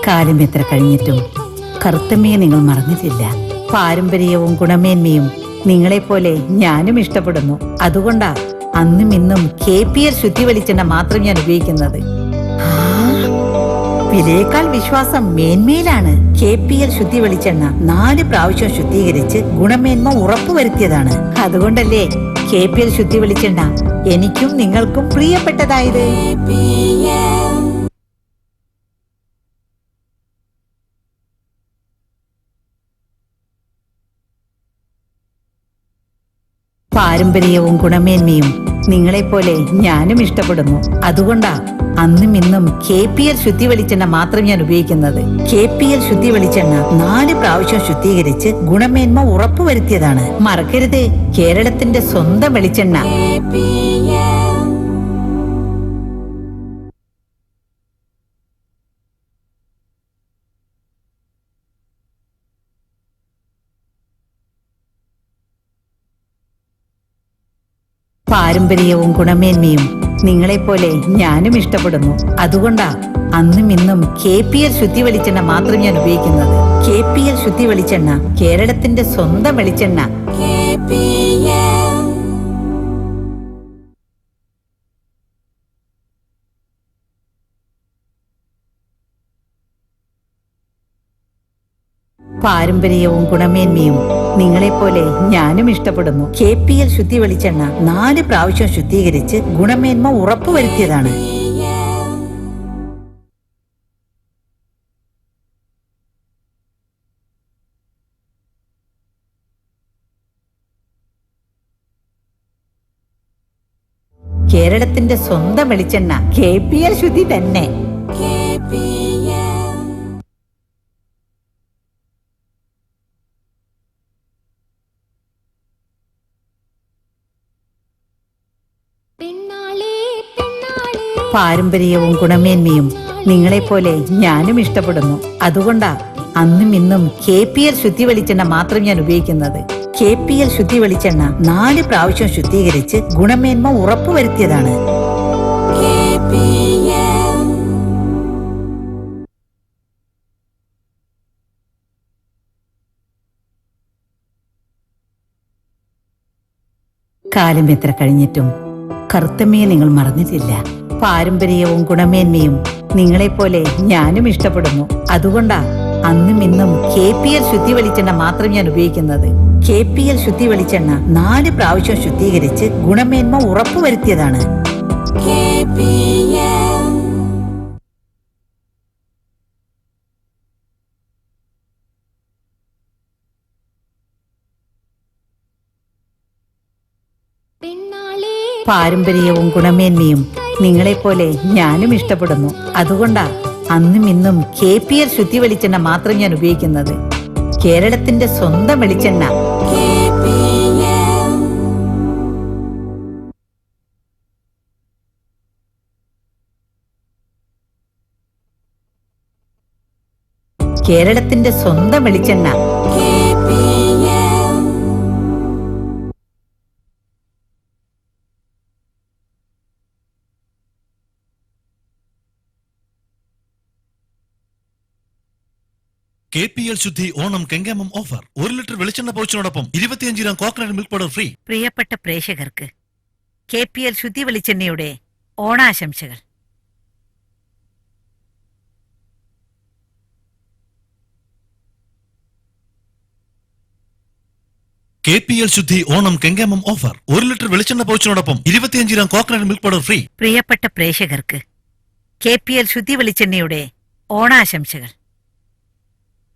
കാലം എത്ര കഴിഞ്ഞിട്ടും കറുത്തമ്മയെ നിങ്ങൾ മറന്നിട്ടില്ല. പാരമ്പര്യവും ഗുണമേന്മയും നിങ്ങളെപ്പോലെ ഞാനും ഇഷ്ടപ്പെടുന്നു. അതുകൊണ്ടാ അന്നും ഇന്നും KPL ശുദ്ധി വെളിച്ചെണ്ണ മാത്രം ഞാൻ ഉപയോഗിക്കുന്നത്. വിലയേക്കാൾ വിശ്വാസം മേന്മയിലാണ്. KPL ശുദ്ധി വെളിച്ചെണ്ണ 4 പ്രാവശ്യം ശുദ്ധീകരിച്ച് ഗുണമേന്മ ഉറപ്പുവരുത്തിയതാണ്. അതുകൊണ്ടല്ലേ KPL ശുദ്ധി വെളിച്ചെണ്ണ എനിക്കും നിങ്ങൾക്കും പ്രിയപ്പെട്ടതായത്. പാരമ്പര്യവും ഗുണമേന്മയും നിങ്ങളെപ്പോലെ ഞാനും ഇഷ്ടപ്പെടുന്നു. അതുകൊണ്ടാ അന്നും ഇന്നും KPL ശുദ്ധി വെളിച്ചെണ്ണ മാത്രം ഞാൻ ഉപയോഗിക്കുന്നത്. KPL ശുദ്ധി വെളിച്ചെണ്ണ 4 പ്രാവശ്യം ശുദ്ധീകരിച്ച് ഗുണമേന്മ ഉറപ്പുവരുത്തിയതാണ്. മറക്കരുത്, കേരളത്തിന്റെ സ്വന്തം വെളിച്ചെണ്ണ. പാരമ്പര്യവും ഗുണമേന്മയും നിങ്ങളെപ്പോലെ ഞാനും ഇഷ്ടപ്പെടുന്നു. അതുകൊണ്ടാ അന്നും ഇന്നും KPL ശുദ്ധി വെളിച്ചെണ്ണ മാത്രം ഞാൻ ഉപയോഗിക്കുന്നത്. KPL ശുദ്ധി വെളിച്ചെണ്ണ, കേരളത്തിന്റെ സ്വന്തം വെളിച്ചെണ്ണ. പാരമ്പര്യവും ഗുണമേന്മയും നിങ്ങളെപ്പോലെ ഞാനും ഇഷ്ടപ്പെടുന്നു. KPL ശുദ്ധി വെളിച്ചെണ്ണ 4 പ്രാവശ്യം ശുദ്ധീകരിച്ച് ഗുണമേന്മ ഉറപ്പുവരുത്തിയതാണ്. കേരളത്തിന്റെ സ്വന്തം വെളിച്ചെണ്ണ KPL ശുദ്ധി തന്നെ. പാരമ്പര്യവും ഗുണമേന്മയും നിങ്ങളെപ്പോലെ ഞാനും ഇഷ്ടപ്പെടുന്നു. അതുകൊണ്ടാ അന്നും ഇന്നും KPL ശുദ്ധി വെളിച്ചെണ്ണ മാത്രം ഞാൻ ഉപയോഗിക്കുന്നത്. KPL ശുദ്ധി വെളിച്ചെണ്ണ 4 പ്രാവശ്യം ശുദ്ധീകരിച്ച് ഗുണമേന്മ ഉറപ്പുവരുത്തിയതാണ്. കാലം എത്ര കഴിഞ്ഞിട്ടും കറുത്തമ്മയെ നിങ്ങൾ മറന്നിട്ടില്ല. പാരമ്പര്യവും ഗുണമേന്മയും നിങ്ങളെപ്പോലെ ഞാനും ഇഷ്ടപ്പെടുന്നു. അതുകൊണ്ടാ അന്നും ഇന്നും KPL ശുദ്ധി വെളിച്ചെണ്ണ മാത്രം ഞാൻ ഉപയോഗിക്കുന്നത്. KPL ശുദ്ധി വെളിച്ചെണ്ണ 4 പ്രാവശ്യം ശുദ്ധീകരിച്ച് ഗുണമേന്മ ഉറപ്പുവരുത്തിയതാണ്. പാരമ്പര്യവും ഗുണമേന്മയും നിങ്ങളെപ്പോലെ ഞാനും ഇഷ്ടപ്പെടുന്നു. അതുകൊണ്ടാ അന്നും ഇന്നും KPL ശുദ്ധി വെളിച്ചെണ്ണ മാത്രം ഞാൻ ഉപയോഗിക്കുന്നത്. കേരളത്തിന്റെ സ്വന്തം വെളിച്ചെണ്ണ. കേരളത്തിന്റെ സ്വന്തം വെളിച്ചെണ്ണ. KPL ശുദ്ധി ഓണം കെങ്കേമം ഓഫർ. 1 ലിറ്റർ വെളിച്ചെണ്ണ പൗച്ചിനോടൊപ്പം 25 gram coconut milk powder free. പ്രിയപ്പെട്ട പ്രേക്ഷകർക്ക് KPL ശുദ്ധി വെളിച്ചെണ്ണയുടെ ഓണാശംസകൾ. KPL ശുദ്ധി ഓണം കെങ്കേമം ഓഫർ. 1 ലിറ്റർ വെളിച്ചെണ്ണ പൗച്ചിനോടൊപ്പം 25 gram coconut milk powder free. പ്രിയപ്പെട്ട പ്രേക്ഷകർക്ക് KPL ശുദ്ധി വെളിച്ചെണ്ണയുടെ ഓണാശംസകൾ.